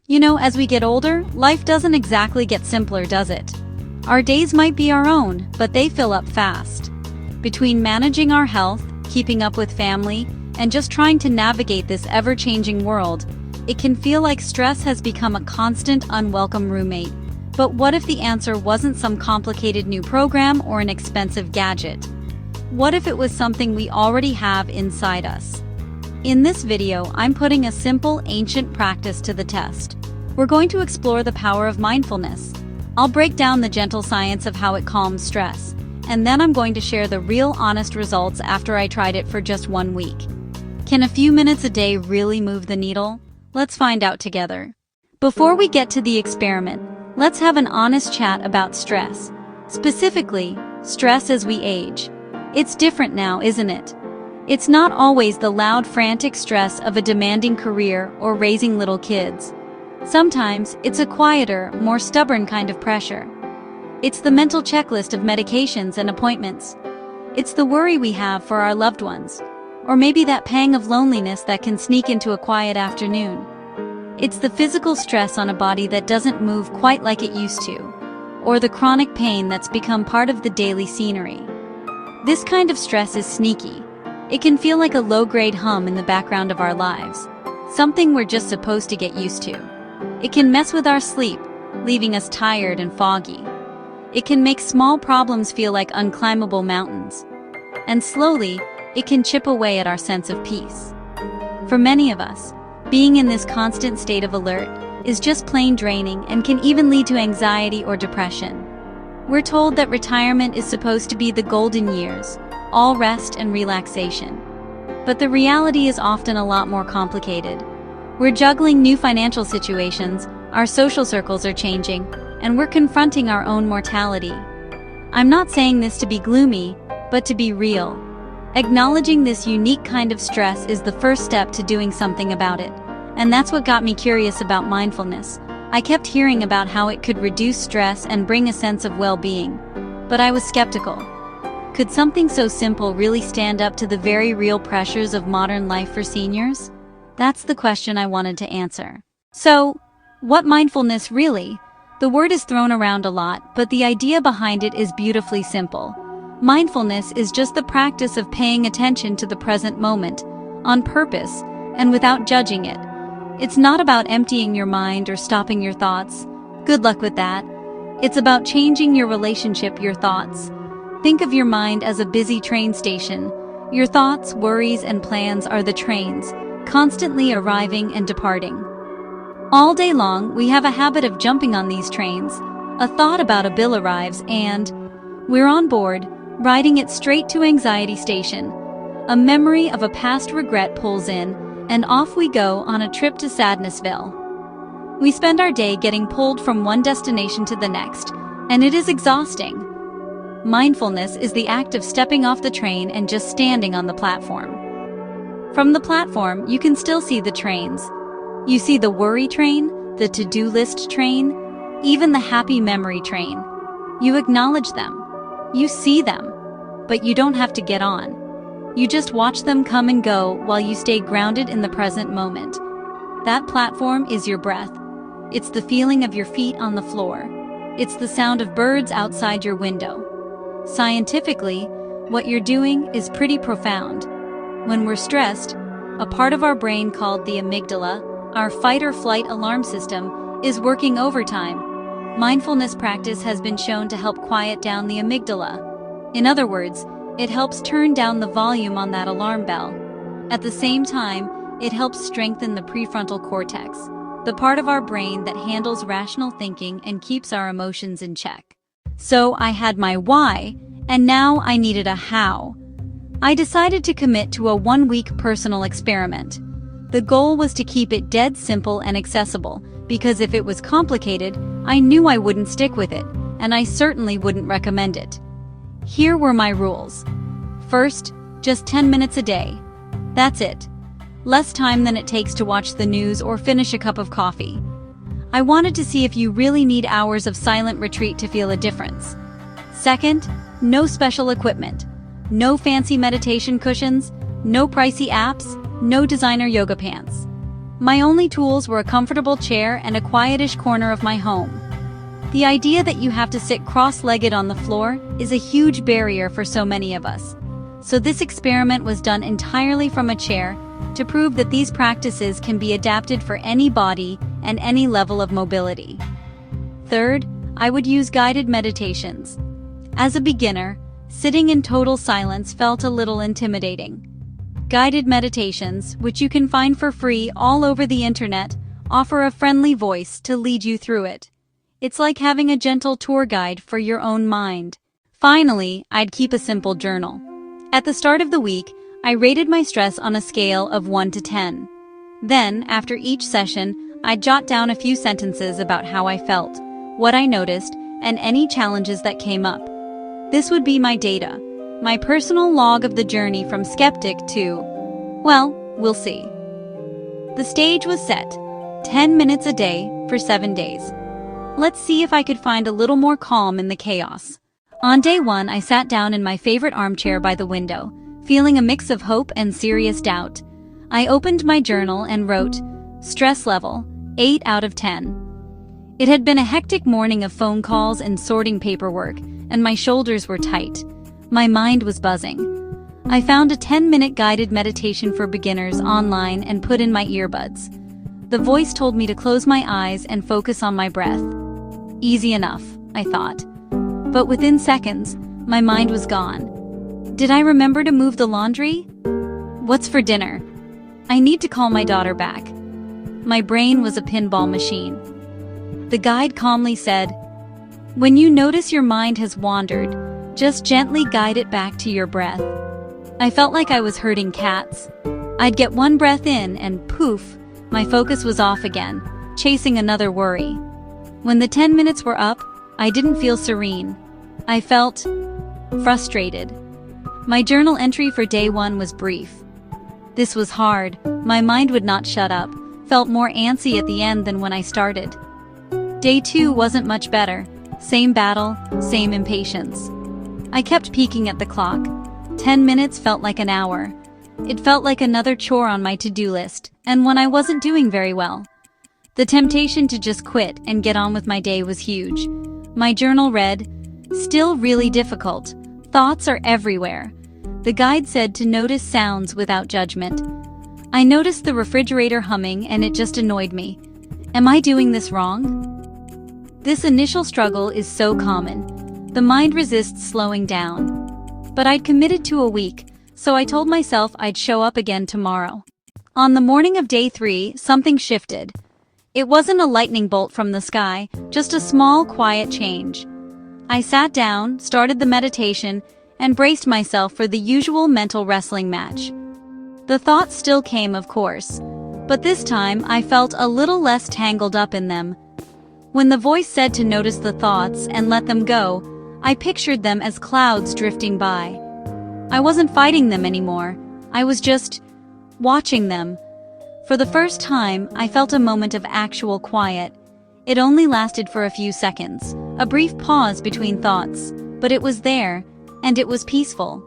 As we get older, life doesn't exactly get simpler, does it? Our days might be our own, but they fill up fast. Between managing our health, keeping up with family, and just trying to navigate this ever-changing world, it can feel like stress has become a constant, unwelcome roommate. But what if the answer wasn't some complicated new program or an expensive gadget? What if it was something we already have inside us? In this video, I'm putting a simple, ancient practice to the test. We're going to explore the power of mindfulness. I'll break down the gentle science of how it calms stress, and then I'm going to share the real, honest results after I tried it for just 1 week. Can a few minutes a day really move the needle? Let's find out together. Before we get to the experiment, let's have an honest chat about stress. Specifically, stress as we age. It's different now, isn't it? It's not always the loud, frantic stress of a demanding career or raising little kids. Sometimes, it's a quieter, more stubborn kind of pressure. It's the mental checklist of medications and appointments. It's the worry we have for our loved ones. Or maybe that pang of loneliness that can sneak into a quiet afternoon. It's the physical stress on a body that doesn't move quite like it used to. Or the chronic pain that's become part of the daily scenery. This kind of stress is sneaky. It can feel like a low-grade hum in the background of our lives. Something we're just supposed to get used to. It can mess with our sleep, leaving us tired and foggy. It can make small problems feel like unclimbable mountains. And slowly, it can chip away at our sense of peace. For many of us, being in this constant state of alert is just plain draining and can even lead to anxiety or depression. We're told that retirement is supposed to be the golden years, all rest and relaxation. But the reality is often a lot more complicated. We're juggling new financial situations, our social circles are changing, and we're confronting our own mortality. I'm not saying this to be gloomy, but to be real. Acknowledging this unique kind of stress is the first step to doing something about it. And that's what got me curious about mindfulness. I kept hearing about how it could reduce stress and bring a sense of well-being. But I was skeptical. Could something so simple really stand up to the very real pressures of modern life for seniors? That's the question I wanted to answer. So, what mindfulness really? The word is thrown around a lot, but the idea behind it is beautifully simple. Mindfulness is just the practice of paying attention to the present moment, on purpose, and without judging it. It's not about emptying your mind or stopping your thoughts. Good luck with that. It's about changing your relationship, your thoughts. Think of your mind as a busy train station. Your thoughts, worries, and plans are the trains, constantly arriving and departing. All day long, we have a habit of jumping on these trains. A thought about a bill arrives and we're on board, riding it straight to anxiety station. A memory of a past regret pulls in, and off we go on a trip to Sadnessville. We spend our day getting pulled from one destination to the next, and it is exhausting. Mindfulness is the act of stepping off the train and just standing on the platform. From the platform, you can still see the trains. You see the worry train, the to-do list train, even the happy memory train. You acknowledge them. You see them, but you don't have to get on. You just watch them come and go while you stay grounded in the present moment. That platform is your breath. It's the feeling of your feet on the floor. It's the sound of birds outside your window. Scientifically, what you're doing is pretty profound. When we're stressed, a part of our brain called the amygdala, our fight-or-flight alarm system, is working overtime. Mindfulness practice has been shown to help quiet down the amygdala. In other words, it helps turn down the volume on that alarm bell. At the same time, it helps strengthen the prefrontal cortex, the part of our brain that handles rational thinking and keeps our emotions in check. So I had my why, and now I needed a how. I decided to commit to a 1-week personal experiment. The goal was to keep it dead simple and accessible, because if it was complicated, I knew I wouldn't stick with it, and I certainly wouldn't recommend it. Here were my rules. First, just 10 minutes a day. That's it. Less time than it takes to watch the news or finish a cup of coffee. I wanted to see if you really need hours of silent retreat to feel a difference. Second, no special equipment. No fancy meditation cushions, no pricey apps, no designer yoga pants. My only tools were a comfortable chair and a quietish corner of my home. The idea that you have to sit cross-legged on the floor is a huge barrier for so many of us. So this experiment was done entirely from a chair to prove that these practices can be adapted for any body and any level of mobility. Third, I would use guided meditations. As a beginner, sitting in total silence felt a little intimidating. Guided meditations, which you can find for free all over the internet, offer a friendly voice to lead you through it. It's like having a gentle tour guide for your own mind. Finally, I'd keep a simple journal. At the start of the week, I rated my stress on a scale of 1 to 10. Then, after each session, I'd jot down a few sentences about how I felt, what I noticed, and any challenges that came up. This would be my data, my personal log of the journey from skeptic to, well, we'll see. The stage was set, 10 minutes a day for 7 days. Let's see if I could find a little more calm in the chaos. On day 1, I sat down in my favorite armchair by the window, feeling a mix of hope and serious doubt. I opened my journal and wrote, stress level, 8 out of 10. It had been a hectic morning of phone calls and sorting paperwork, and my shoulders were tight. My mind was buzzing. I found a 10-minute guided meditation for beginners online and put in my earbuds. The voice told me to close my eyes and focus on my breath. Easy enough, I thought. But within seconds, my mind was gone. Did I remember to move the laundry? What's for dinner? I need to call my daughter back. My brain was a pinball machine. The guide calmly said, when you notice your mind has wandered, just gently guide it back to your breath. I felt like I was herding cats. I'd get one breath in and poof, my focus was off again, chasing another worry. When the 10 minutes were up, I didn't feel serene. I felt frustrated. My journal entry for day 1 was brief. This was hard. My mind would not shut up, felt more antsy at the end than when I started. Day 2 wasn't much better. Same battle, same impatience. I kept peeking at the clock. 10 minutes felt like an hour. It felt like another chore on my to-do list, and one I wasn't doing very well. The temptation to just quit and get on with my day was huge. My journal read, still really difficult. Thoughts are everywhere. The guide said to notice sounds without judgment. I noticed the refrigerator humming and it just annoyed me. Am I doing this wrong? This initial struggle is so common. The mind resists slowing down. But I'd committed to a week, so I told myself I'd show up again tomorrow. On the morning of day 3, something shifted. It wasn't a lightning bolt from the sky, just a small, quiet change. I sat down, started the meditation, and braced myself for the usual mental wrestling match. The thoughts still came, of course, but this time I felt a little less tangled up in them. When the voice said to notice the thoughts and let them go, I pictured them as clouds drifting by. I wasn't fighting them anymore. I was just watching them. For the first time, I felt a moment of actual quiet. It only lasted for a few seconds, a brief pause between thoughts, but it was there, and it was peaceful.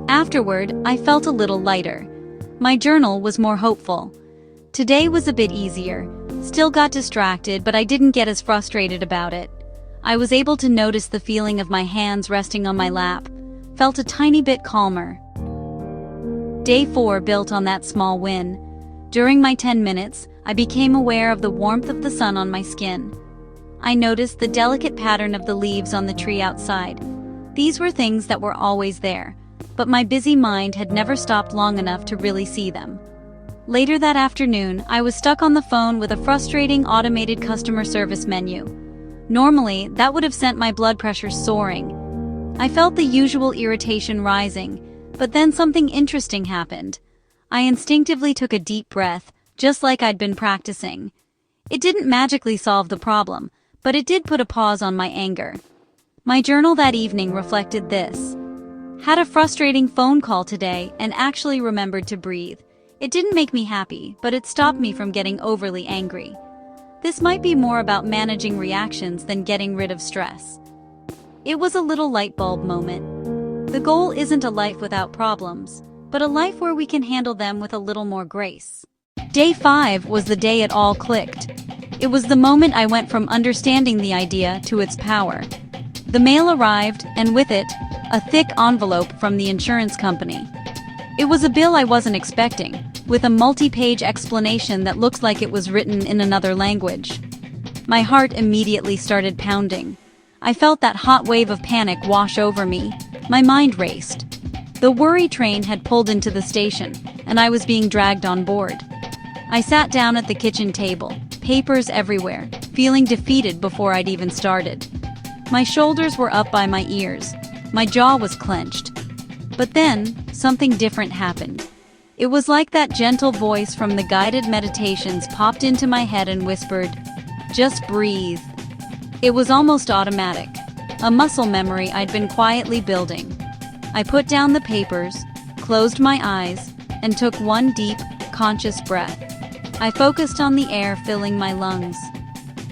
Afterward, I felt a little lighter. My journal was more hopeful. Today was a bit easier. Still got distracted, but I didn't get as frustrated about it. I was able to notice the feeling of my hands resting on my lap, felt a tiny bit calmer. Day 4 built on that small win. During my 10 minutes, I became aware of the warmth of the sun on my skin. I noticed the delicate pattern of the leaves on the tree outside. These were things that were always there, but my busy mind had never stopped long enough to really see them. Later that afternoon, I was stuck on the phone with a frustrating automated customer service menu. Normally, that would have sent my blood pressure soaring. I felt the usual irritation rising, but then something interesting happened. I instinctively took a deep breath, just like I'd been practicing. It didn't magically solve the problem, but it did put a pause on my anger. My journal that evening reflected this. Had a frustrating phone call today and actually remembered to breathe. It didn't make me happy, but it stopped me from getting overly angry. This might be more about managing reactions than getting rid of stress. It was a little light bulb moment. The goal isn't a life without problems, but a life where we can handle them with a little more grace. Day 5 was the day it all clicked. It was the moment I went from understanding the idea to its power. The mail arrived, and with it, a thick envelope from the insurance company. It was a bill I wasn't expecting, with a multi-page explanation that looked like it was written in another language. My heart immediately started pounding. I felt that hot wave of panic wash over me. My mind raced. The worry train had pulled into the station, and I was being dragged on board. I sat down at the kitchen table, papers everywhere, feeling defeated before I'd even started. My shoulders were up by my ears. My jaw was clenched. But then, something different happened. It was like that gentle voice from the guided meditations popped into my head and whispered, "Just breathe." It was almost automatic, a muscle memory I'd been quietly building. I put down the papers, closed my eyes, and took one deep, conscious breath. I focused on the air filling my lungs.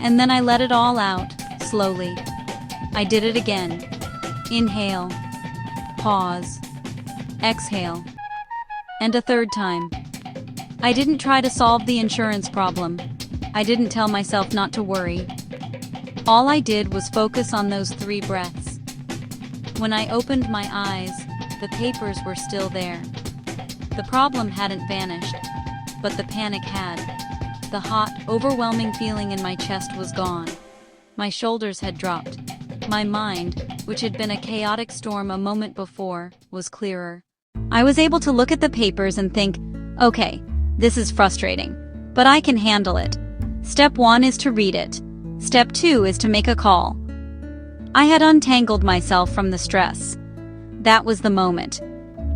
And then I let it all out, slowly. I did it again. Inhale. Pause. Exhale. And a third time. I didn't try to solve the insurance problem. I didn't tell myself not to worry. All I did was focus on those 3 breaths. When I opened my eyes, the papers were still there. The problem hadn't vanished, but the panic had. The hot, overwhelming feeling in my chest was gone. My shoulders had dropped. My mind, which had been a chaotic storm a moment before, was clearer. I was able to look at the papers and think, okay, this is frustrating, but I can handle it. Step 1 is to read it. Step 2 is to make a call. I had untangled myself from the stress. That was the moment.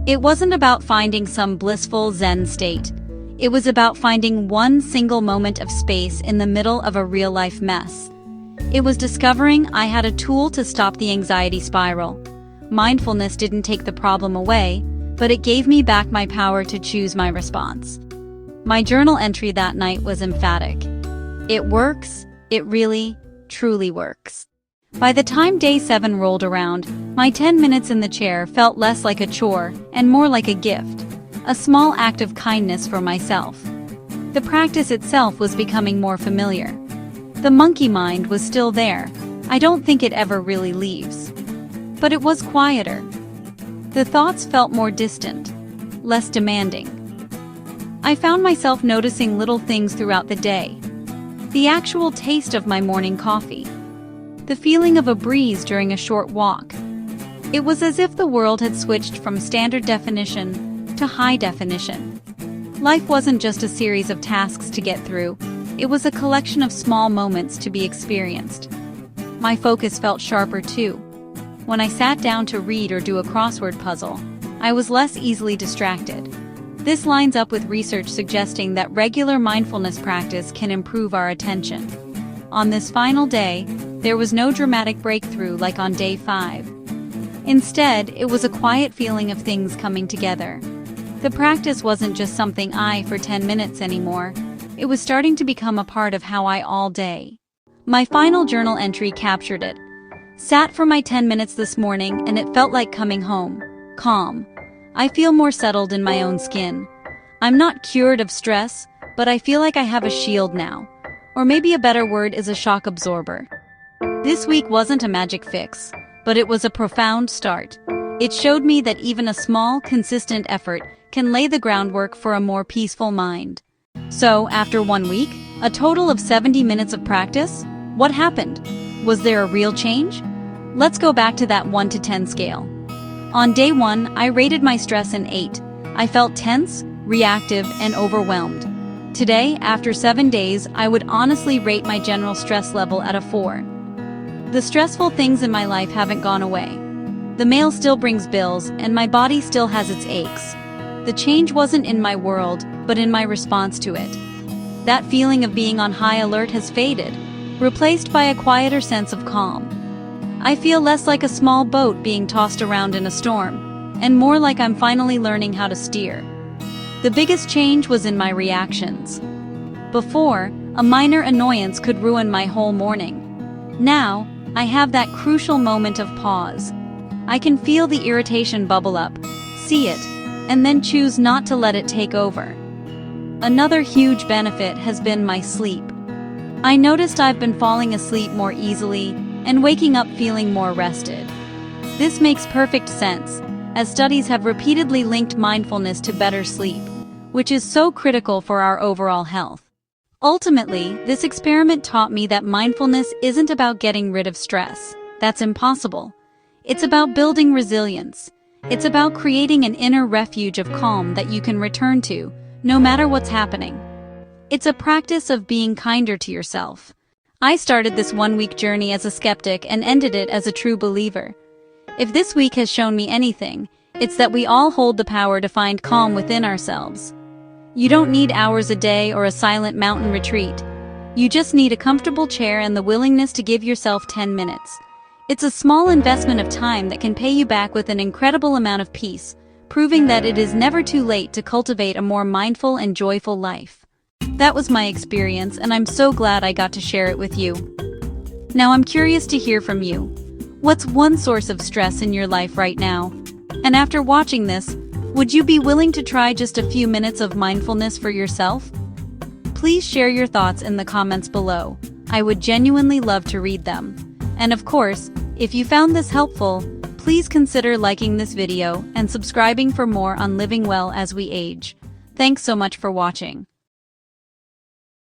It wasn't about finding some blissful Zen state. It was about finding one single moment of space in the middle of a real-life mess. It was discovering I had a tool to stop the anxiety spiral. Mindfulness didn't take the problem away, but it gave me back my power to choose my response. My journal entry that night was emphatic. It works. It really, truly works. By the time day 7 rolled around, my 10 minutes in the chair felt less like a chore and more like a gift, a small act of kindness for myself. The practice itself was becoming more familiar. The monkey mind was still there. I don't think it ever really leaves. But it was quieter. The thoughts felt more distant, less demanding. I found myself noticing little things throughout the day. The actual taste of my morning coffee. The feeling of a breeze during a short walk. It was as if the world had switched from standard definition to high definition. Life wasn't just a series of tasks to get through. It was a collection of small moments to be experienced. My focus felt sharper too. When I sat down to read or do a crossword puzzle, I was less easily distracted. This lines up with research suggesting that regular mindfulness practice can improve our attention. On this final day, there was no dramatic breakthrough like on day 5. Instead, it was a quiet feeling of things coming together. The practice wasn't just something for 10 minutes anymore. It was starting to become a part of how I all day. My final journal entry captured it. Sat for my 10 minutes this morning and it felt like coming home. Calm. I feel more settled in my own skin. I'm not cured of stress, but I feel like I have a shield now. Or maybe a better word is a shock absorber. This week wasn't a magic fix, but it was a profound start. It showed me that even a small, consistent effort can lay the groundwork for a more peaceful mind. So, after 1 week, a total of 70 minutes of practice, what happened? Was there a real change? Let's go back to that 1 to 10 scale. On day 1, I rated my stress an 8. I felt tense, reactive, and overwhelmed. Today, after 7 days, I would honestly rate my general stress level at a 4. The stressful things in my life haven't gone away. The mail still brings bills, and my body still has its aches. The change wasn't in my world, but in my response to it. That feeling of being on high alert has faded, replaced by a quieter sense of calm. I feel less like a small boat being tossed around in a storm, and more like I'm finally learning how to steer. The biggest change was in my reactions. Before, a minor annoyance could ruin my whole morning. Now, I have that crucial moment of pause. I can feel the irritation bubble up, see it, and then choose not to let it take over. Another huge benefit has been my sleep. I noticed I've been falling asleep more easily and waking up feeling more rested. This makes perfect sense, as studies have repeatedly linked mindfulness to better sleep, which is so critical for our overall health. Ultimately, this experiment taught me that mindfulness isn't about getting rid of stress. That's impossible. It's about building resilience. It's about creating an inner refuge of calm that you can return to, no matter what's happening. It's a practice of being kinder to yourself. I started this one-week journey as a skeptic and ended it as a true believer. If this week has shown me anything, it's that we all hold the power to find calm within ourselves. You don't need hours a day or a silent mountain retreat. You just need a comfortable chair and the willingness to give yourself 10 minutes. It's a small investment of time that can pay you back with an incredible amount of peace, proving that it is never too late to cultivate a more mindful and joyful life. That was my experience, and I'm so glad I got to share it with you. Now I'm curious to hear from you. What's one source of stress in your life right now? And after watching this, would you be willing to try just a few minutes of mindfulness for yourself? Please share your thoughts in the comments below. I would genuinely love to read them. And of course, if you found this helpful, please consider liking this video and subscribing for more on living well as we age. Thanks so much for watching.